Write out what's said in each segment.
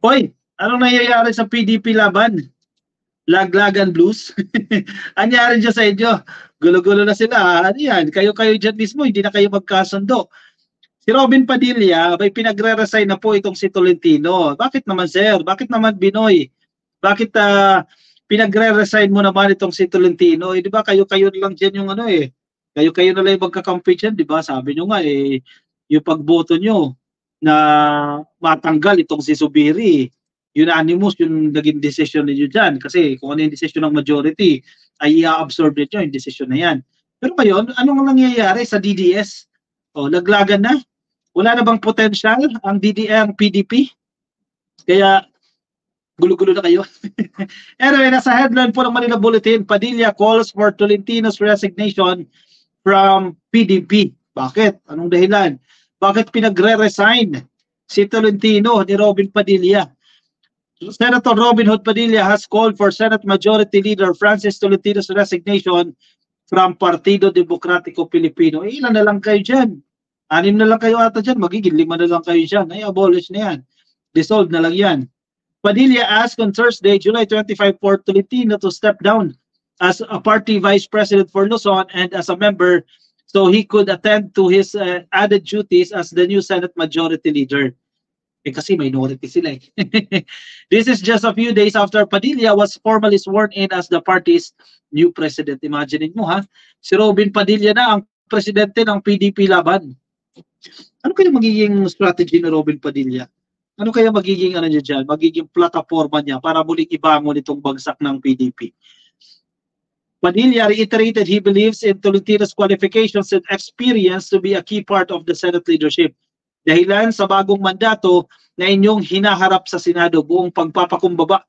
Hoy, anong nangyayari sa PDP laban? Laglagan Blues? Anyari dyan sa inyo? Gulo-gulo na sila. Ano yan? Kayo-kayo dyan mismo, hindi na kayo magkasundo. Si Robin Padilla, may pinagre-resign na po itong si Tolentino. Bakit naman, sir? Bakit naman, Binoy? Bakit pinagre-resign mo naman itong si Tolentino? Eh, di ba kayo-kayo lang dyan yung ano eh. Kayo-kayo na lang yung magkakampi dyan, di ba? Sabi nyo nga eh, yung pagboto nyo na matanggal itong si Subiri, unanimous yung naging decision ninyo dyan. Kasi kung ano yung decision ng majority, ay i-absorb nyo yung decision na yan. Pero ngayon, anong nangyayari sa DDS? O, laglagan na? Wala na bang potential ang DDR, ang PDP? Kaya, gulo-gulo na kayo. Anyway, nasa headline po ng Manila Bulletin, Padilla calls for Tolentino's resignation from PDP. Bakit? Anong dahilan? Bakit pinagre-resign si Tolentino ni Robin Padilla? Senator Robin Hood Padilla has called for Senate Majority Leader Francis Tolentino's resignation from Partido Demokratiko Pilipino. Eh, ilan na lang kayo dyan? 6 na lang kayo ata dyan. Magiging 5 na lang kayo dyan. Ay, abolish na yan. Dissolve na lang yan. Padilla asked on Thursday, July 25, for Tolentino to step down as a party vice president for Luzon and as a member so he could attend to his added duties as the new Senate Majority Leader. Eh kasi minority sila eh. This is just a few days after Padilla was formally sworn in as the party's new president. Imagine mo ha, si Robin Padilla na ang presidente ng PDP laban. Ano kaya magiging strategy ni Robin Padilla? Ano kaya magiging ano niya dyan? Magiging plataforma niya para muling ibangon itong bagsak ng PDP. Padilla reiterated he believes in Tolentino's qualifications and experience to be a key part of the Senate leadership. Dahilan sa bagong mandato na inyong hinaharap sa Senado, buong pagpapakumbaba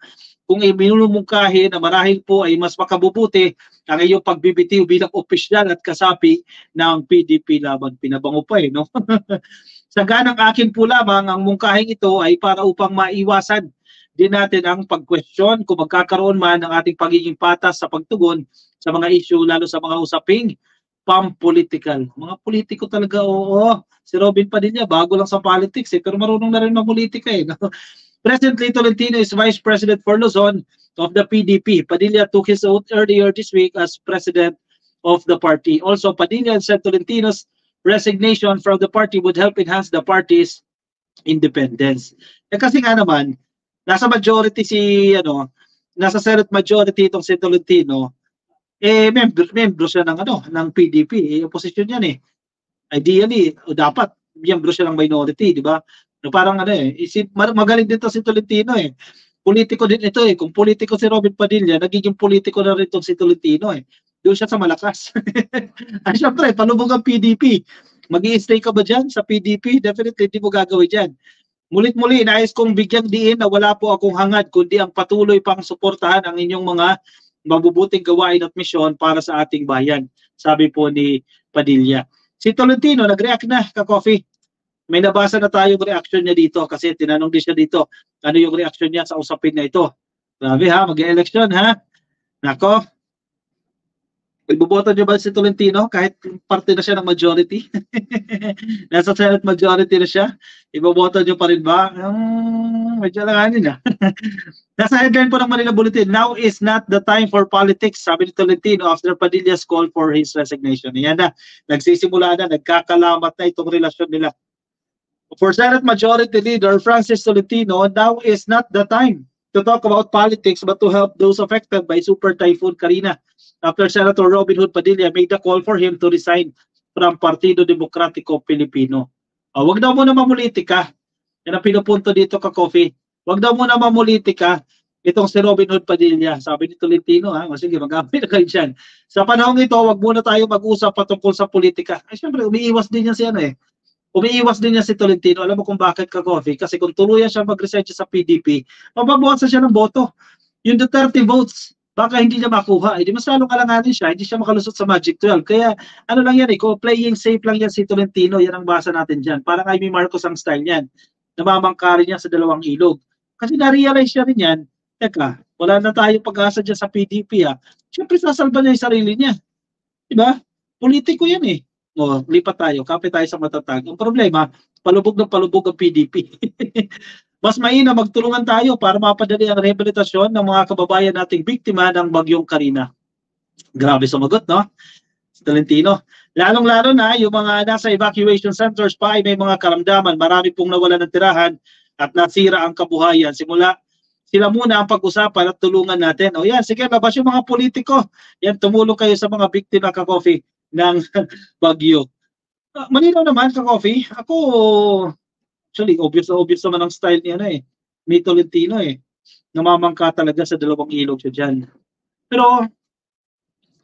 kung iminumungkahi na marahil po ay mas makabubuti ang iyong pagbibitiw bilang opisyal at kasapi ng PDP laban. Pinabango pa eh, no? Sa ganang akin po lamang, ang mungkahing ito ay para upang maiwasan din natin ang pag-question kung magkakaroon man ng ating pagiging patas sa pagtugon sa mga issue, lalo sa mga usaping pampolitical. Mga politiko talaga, oo. Si Robin Padilla, bago lang sa politics eh, pero marunong na rin mapolitika eh. No? Presently, Tolentino is Vice President for Luzon of the PDP. Padilla took his oath earlier this week as President of the party. Also, Padilla said Tolentino's resignation from the party would help enhance the party's independence. Eh kasi nga naman, nasa majority nasa Senate majority itong si Tolentino, eh member siya ng PDP, eh opposition yan eh. Ideally, dapat member siya ng minority, di ba? Parang magaling din to si Tolentino eh. Politiko din ito eh. Kung politiko si Robin Padilla, nagiging politiko na rin itong si Tolentino eh. Doon siya sa malakas. At syempre, palubog ang PDP. Mag-i-stay ka ba dyan sa PDP? Definitely, hindi mo gagawin dyan. Mulit-muli, nais kong bigyang diin na wala po akong hangad, kundi ang patuloy pang suportahan ang inyong mga mabubuting gawain at misyon para sa ating bayan. Sabi po ni Padilla. Si Tolentino, nag-react na, ka-coffee. May nabasa na tayong reaction niya dito kasi tinanong din siya dito ano yung reaction niya sa usapin na ito. Grabe ha, mag-election ha. Nako, iboboto niyo ba si Tolentino kahit parte na siya ng majority? Nasa Senate majority na siya. Iboboto niyo pa rin ba? Medyo langanin na. Nasa headline po ng Manila Bulletin, now is not the time for politics, sabi ni Tolentino after Padilla's call for his resignation. Yan na, nagsisimula na, nagkakalamat na itong relasyon nila. For Senate Majority Leader Francis Tolentino, now is not the time to talk about politics but to help those affected by Super Typhoon Karina. After Senator Robin Hood Padilla made the call for him to resign from Partido Demokratiko Pilipino. Wag daw muna mamulitika. Yan ang pinupunto dito ka-coffee. Wag daw muna mamulitika itong si Robin Hood Padilla. Sabi ni Tolentino, sige, mag-amin na kayo dyan. Sa panahon ito, wag muna tayo mag-usap patungkol sa politika. Ay, syempre, umiiwas din yan si Umiiwas din niya si Tolentino. Alam mo kung bakit ka-coffee? Kasi kung tuluyan siya mag-resign sa PDP, mababawasan siya ng boto. Yung Duterte votes, baka hindi niya makuha. Hindi mas lalong alanganin siya, hindi siya makalusot sa Magic 12. Kaya ano lang yan playing safe lang yan si Tolentino, yan ang basa natin dyan. Parang Amy Marcos ang style niyan. Namamangkari niya sa dalawang ilog. Kasi na-realize siya rin yan, teka, wala na tayong pag-asa dyan sa PDP Siyempre sasalba niya yung sarili niya. Diba? Politiko yan eh. Lipat tayo, kapit tayo sa matatag. Ang problema, palubog ng palubog ang PDP. Mas mainam magtulungan tayo para mapadali ang rehabilitasyon ng mga kababayan nating biktima ng bagyong Karina. Grabe sumagot, no? Si Tolentino. Lalong-lalo na yung mga nasa evacuation centers pa ay may mga karamdaman. Marami pong nawalan ng tirahan at nasira ang kabuhayan. Sila muna ang pag-usapan at tulungan natin. O yan, sige, labas yung mga politiko. Yan, tumulong kayo sa mga biktima, ka-coffee, ng bagyo. Malinaw naman, ka-coffee. Ako, actually, obvious naman ang style niya ni Tolentino Namamangka talaga sa dalawang ilog siya dyan. Pero,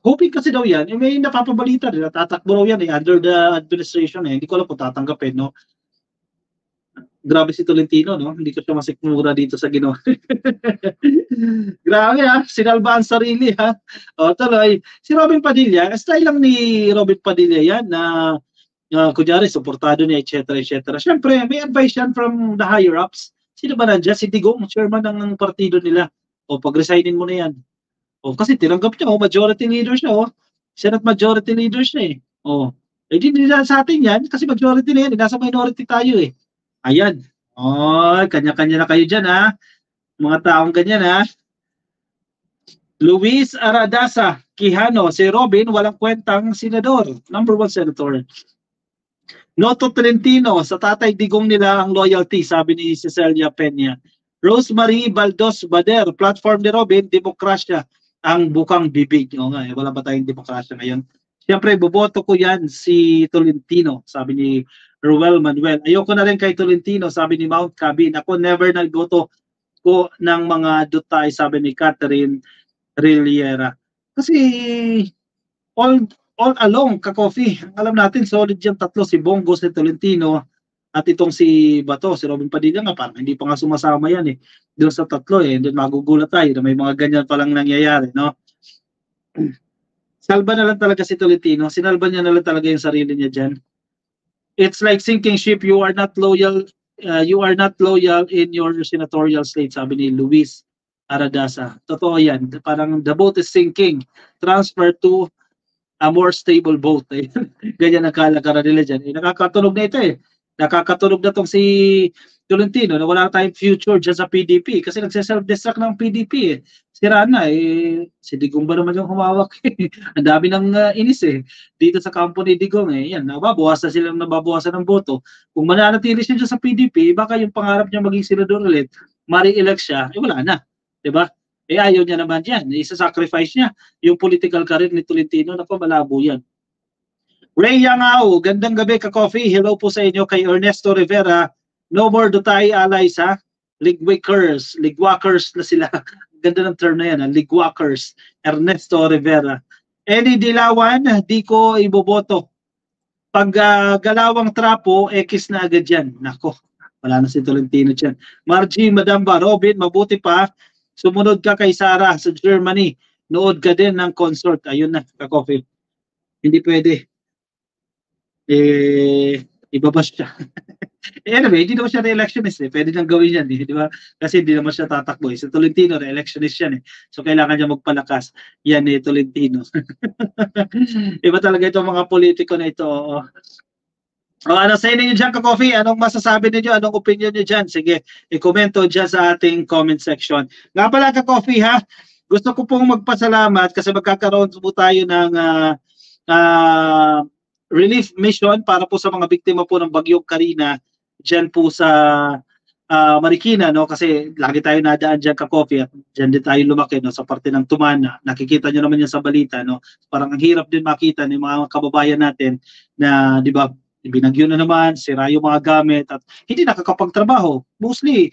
hoping kasi daw yan, may napapabalita rin, natatakbo raw yan under the administration Hindi ko alam kung tatanggapin, no? Grabe si Tolentino, no? Hindi ko siya masikmura dito sa ginawa. Grabe sinalba ang sarili O tuloy, si Robin Padilla, style lang ni Robin Padilla yan na kunyari, suportado niya, etc. Siyempre, may advice yan from the higher-ups. Sino ba nandiyan? Si Digong, chairman ng partido nila. O, pag-resignin mo na yan. O, kasi tinanggap niya, majority leader siya, Senate majority leader siya, O, di nila sa atin yan, kasi majority na yan, nasa minority tayo, Ayan. O, kanya-kanya na kayo dyan, Mga taong ganyan, Luis Aradasa Quijano, si Robin, walang kwentang senador. Number 1 senator. Noto Tolentino, sa tatay Digong nila ang loyalty, sabi ni Cecilia Peña. Rosemary Baldos Bader, platform ni Robin, demokrasya ang bukang bibig. O nga, wala ba tayong demokrasya ngayon? Siyempre, boboto ko yan si Tolentino, sabi ni Ruel Manuel. Ayoko na rin kay Tolentino, sabi ni Mount Cabin. Ako never nagboto ko ng mga dutay, sabi ni Catherine Riliera. Kasi all along, ka-coffee. Alam natin, solid yung tatlo, si Bongo, si Tolentino, at itong si Bato, si Robin Padilla nga, parang hindi pa nga sumasama yan doon sa tatlo Then magugulat tayo na may mga ganyan palang nangyayari, no? Salba na lang talaga si Tolentino. Sinalba niya na lang talaga yung sarili niya dyan. It's like sinking ship. You are not loyal in your senatorial slate, sabi ni Luis Aradasa. Totoo yan. Parang the boat is sinking. Transfer to a more stable boat. Ganyan ang kalakaran nila dyan. Nakakatunog na ito Nakakatunog na tong si Tolentino na wala tayong future dyan sa PDP kasi nagse-self-destruct ng PDP Sira na Si Digong ba naman yung humawak Ang dami ng inis dito sa kampo ni Digong Yan, nababawasan ng boto. Kung mananatili siya dyan sa PDP, baka yung pangarap niya maging senador ulit, mari-elect siya, wala na. Diba? Ayaw niya naman yan. Isa-sacrifice niya yung political career ni Tolentino. Naku, malabo yan. Ray Yangao, gandang gabi ka-coffee. Hello po sa inyo kay Ernesto Rivera. No more Dutay allies Ligwakers na sila. Ganda ng term na yan, Ligwakers. Ernesto Rivera. Any Dilawan, di ko iboboto. Pag galawang trapo, X na agad yan. Nako, wala na si Tolentino dyan. Margie Madamba, Robin, mabuti pa. Sumunod ka kay Sarah sa Germany. Nood ka din ng consort. Ayun na, ka-coffee. Hindi pwede. Ibabas siya. Anyway, hindi naman siya re-electionist Pwede nang gawin yan di ba? Kasi hindi naman siya tatakbo Sa Tolentino, re-electionist yan So, kailangan niya magpalakas. Yan Tolentino. Iba talaga itong mga politiko na ito. Ano sa inyo dyan, ka-coffee? Anong masasabi niyo? Anong opinion niyo dyan? Sige, i-komento dyan sa ating comment section. Nga pala, ka-coffee gusto ko pong magpasalamat kasi magkakaroon po tayo ng relief mission para po sa mga biktima po ng bagyong Karina dyan po sa Marikina, kasi lagi tayo nadaan dyan ka-coffee at dyan din tayo lumaki sa parte ng Tumana. Nakikita nyo naman yan sa balita. Parang ang hirap din makita ng mga kababayan natin na, di ba, binagyo na naman, sira yung mga gamit at hindi nakakapagtrabaho. Mostly,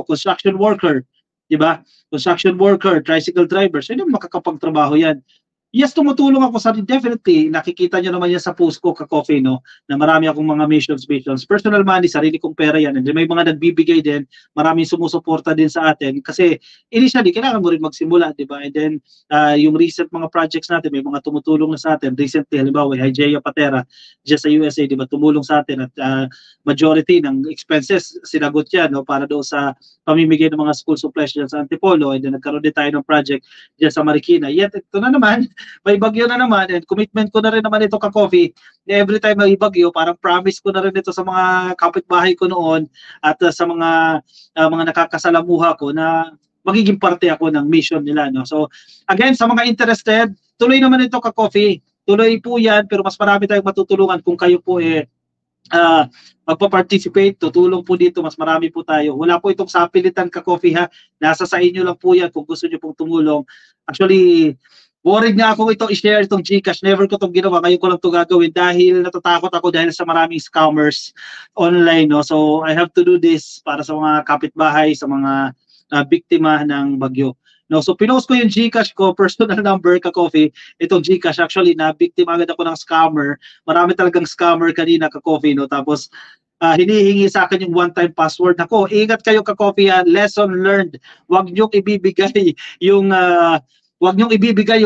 construction worker, di ba? Construction worker, tricycle drivers, hindi makakapagtrabaho yan. Yes, tumutulong ako sa definitely. Nakikita nyo naman yan sa post ko, ka-coffee, na marami akong mga missions. Personal money, sarili kong pera yan. And may mga nagbibigay din, maraming sumusuporta din sa atin. Kasi initially, kailangan mo rin magsimula, di ba? And then, yung recent mga projects natin, may mga tumutulong na sa atin. Recently, halimbawa, Hygieia Patera, just sa USA, di ba, tumulong sa atin at majority ng expenses, sinagot yan, para doon sa pamimigay ng mga school supplies dyan sa Antipolo. And then, nagkaroon din tayo ng project dyan sa Marikina. Yet, ito na naman, may bagyo na naman, and commitment ko na rin naman ito ka-coffee. Every time may bagyo, parang promise ko na rin ito sa mga kapitbahay ko noon at sa mga nakakasalamuha ko na magiging parte ako ng mission nila. No? So again, sa mga interested, tuloy naman ito ka-coffee. Tuloy po yan, pero mas marami tayong matutulungan kung kayo po magpa-participate, tutulong po dito, mas marami po tayo. Wala po itong sapilitan ka-coffee ha, nasa sa inyo lang po yan kung gusto nyo pong tumulong. Actually, worried nga ako ito i-share itong GCash, never ko itong ginawa, ngayon ko lang ito gagawin dahil natatakot ako dahil sa maraming scammers online. No? So I have to do this para sa mga kapitbahay, sa mga biktima ng bagyo. No, so pinost ko yung GCash ko, personal number ka-coffee. Itong GCash, actually na biktima agad ako ng scammer. Marami talagang scammer kanina ka-coffee, no. Tapos hinihingi sa akin yung one-time password. Ako, ingat kayo ka-coffee, lesson learned. Huwag niyong ibibigay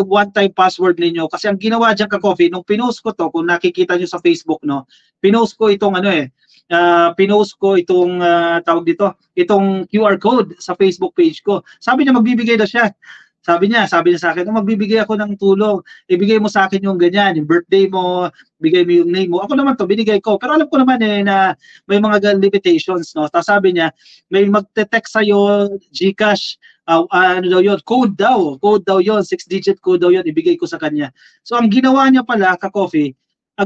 yung one-time password ninyo kasi ang ginawa diyan ka-coffee nung pinost ko to, kung nakikita niyo sa Facebook, no. Pinost ko itong tawag dito, itong QR code sa Facebook page ko. Sabi niya magbibigay na siya. Sabi niya sa akin, magbibigay ako ng tulong. Ibigay mo sa akin yung ganyan, yung birthday mo, bigay mo yung name mo. Ako naman to, binigay ko. Pero alam ko naman na may mga limitations, no. Tapos sabi niya, may magte-text sa'yo, GCash, ano daw yun, code daw yun, 6-digit code daw yun, ibigay ko sa kanya. So ang ginawa niya pala, ka-coffee,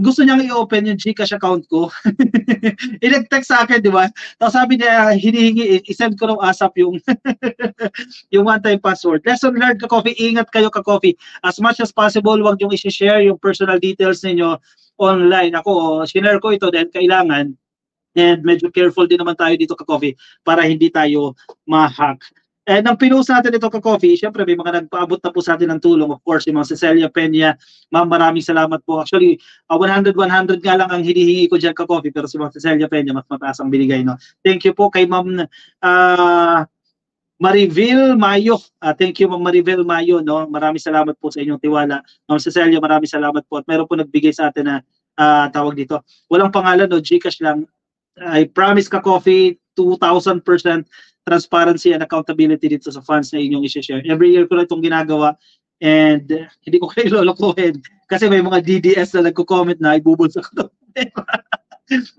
gusto niyang i-open yung GCash account ko. I-text sa akin, di ba? Tapos sabi niya, hinihingi, i-send ko ng ASAP yung yung one-time password. Lesson learned ka-coffee, ingat kayo ka-coffee. As much as possible, huwag yung i-share yung personal details ninyo online. Ako, sinare ko ito dahil kailangan, and medyo careful din naman tayo dito ka-coffee para hindi tayo ma-hack. And nang pinost natin ito ka-coffee, syempre may mga nagpaabot na po sa atin ng tulong. Of course, yung mga Cecilia Peña, ma'am, maraming salamat po. Actually, 100 nga lang ang hinihingi ko dyan ka-coffee, pero si mga Cecilia Peña, mas mataas ang binigay. No? Thank you po kay ma'am Marivil Mayo. Thank you, ma'am Marivil Mayo. No? Maraming salamat po sa inyong tiwala. Ma'am Cecilia, maraming salamat po. At meron po nagbigay sa atin na tawag dito. Walang pangalan, no? GCash lang. I promise ka-coffee, 2,000% transparency and accountability dito sa funds na inyong i-share. Every year ko lang itong ginagawa and hindi ko kayo lolokohin kasi may mga DDS na nagko-comment na ibubulsa ko ito.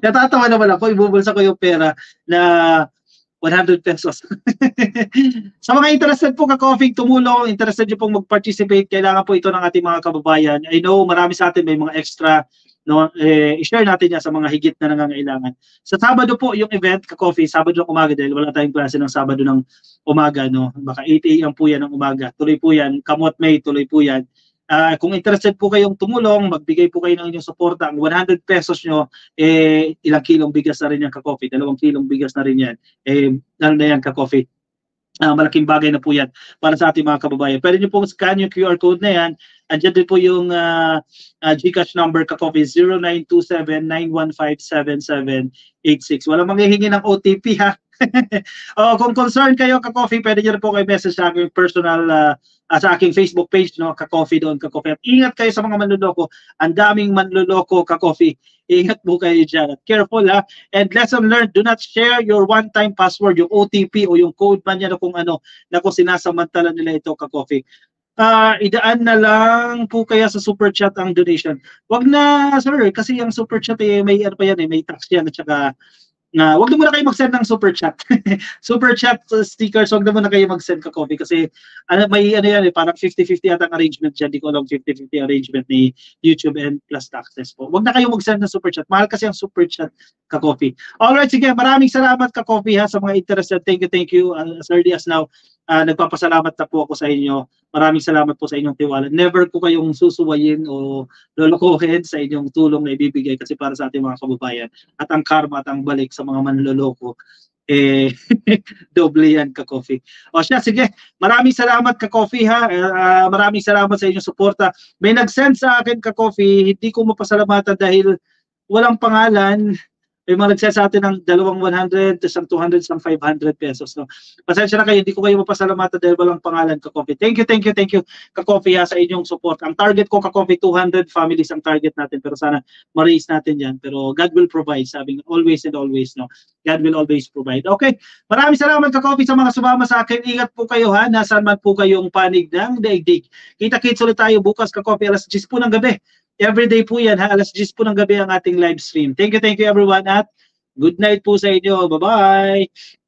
Natatawa naman ako, ibubulsa ko yung pera na 100 pesos. Sa mga interested po ka-coffee, tumulong, interested nyo pong mag-participate, kailangan po ito ng ating mga kababayan. I know marami sa atin may mga extra, no, i-share natin yan sa mga higit na nangangailangan. Sa Sabado po yung event ka-coffee, Sabado ng umaga dahil wala tayong klase ng Sabado ng umaga, no. Baka 8 AM po yan ng umaga. Tuloy po yan, Kamot May, tuloy po yan. Kung interested po kayong tumulong, magbigay po kayo ng inyong suporta. Ang 100 pesos nyo, ilang kilong bigas na rin yan ka-coffee, 2 kilong bigas na rin yan. Ano na yan ka-coffee. Malaking bagay na po yan para sa ating mga kababayan. Pwede nyo po scan yung QR code na yan. Andiyan din po yung GCash number ka-coffee 0927-915-7786. Walang manghihingi ng OTP ha. Kung concerned kayo ka-coffee, pwede nyo po kayo message sa aking personal sa aking Facebook page, no, ka-coffee doon, ka-coffee. At ingat kayo sa mga manloloko. Ang daming manloloko ka-coffee. Ingat po kayo dyan. At careful ha. And lesson learned, do not share your one-time password, yung OTP o yung code man yan o kung ano, na kung sinasamantala nila ito ka-coffee. Idaan na lang po kaya sa super chat ang donation. Wag na, sir, kasi yung super chat may ano pa yan, may tax yan at saka wag na muna kayo mag-send ng super chat. Super chat stickers, wag na muna kayo mag-send ka-coffee kasi may ano yan parang 50-50 atang arrangement dyan. Di ko alam 50-50 arrangement ni YouTube and plus taxes po. Wag na kayo mag-send ng super chat. Mahal kasi ang super chat ka-coffee. Alright, sige. Maraming salamat ka-coffee ha sa mga interested. Thank you. As early as now, nagpapasalamat na po ako sa inyo. Maraming salamat po sa inyong tiwala. Never ko kayong susuwayin o lolokohin sa inyong tulong na ibibigay kasi para sa ating mga kababayan. At ang karma at ang balik sa mga manloloko, doble yan ka-coffee. O siya, sige. Maraming salamat ka-coffee ha. Maraming salamat sa inyong suporta. May nag-send sa akin ka-coffee, hindi ko mapasalamatan dahil walang pangalan. May mga nagsa sa atin ng dalawang 100, isang 200, isang 500 pesos. No? Pasensya na kayo, hindi ko kayo mapasalamatan dahil walang pangalan Ka-Coffee. Thank you Ka-Coffee sa inyong support. Ang target ko Ka-Coffee, 200 families ang target natin. Pero sana ma-raise natin yan. Pero God will provide, sabi always and always. No? God will always provide. Okay, maraming salamat Ka-Coffee sa mga sumama sa akin. Ingat po kayo ha, nasaan man po kayong panig ng daigdig. Kita-kits ulit tayo bukas Ka-Coffee, alas 10 po ng gabi. Everyday po yan ha, alas 10 po ng gabi ang ating live stream. Thank you everyone at good night po sa inyo. Bye-bye!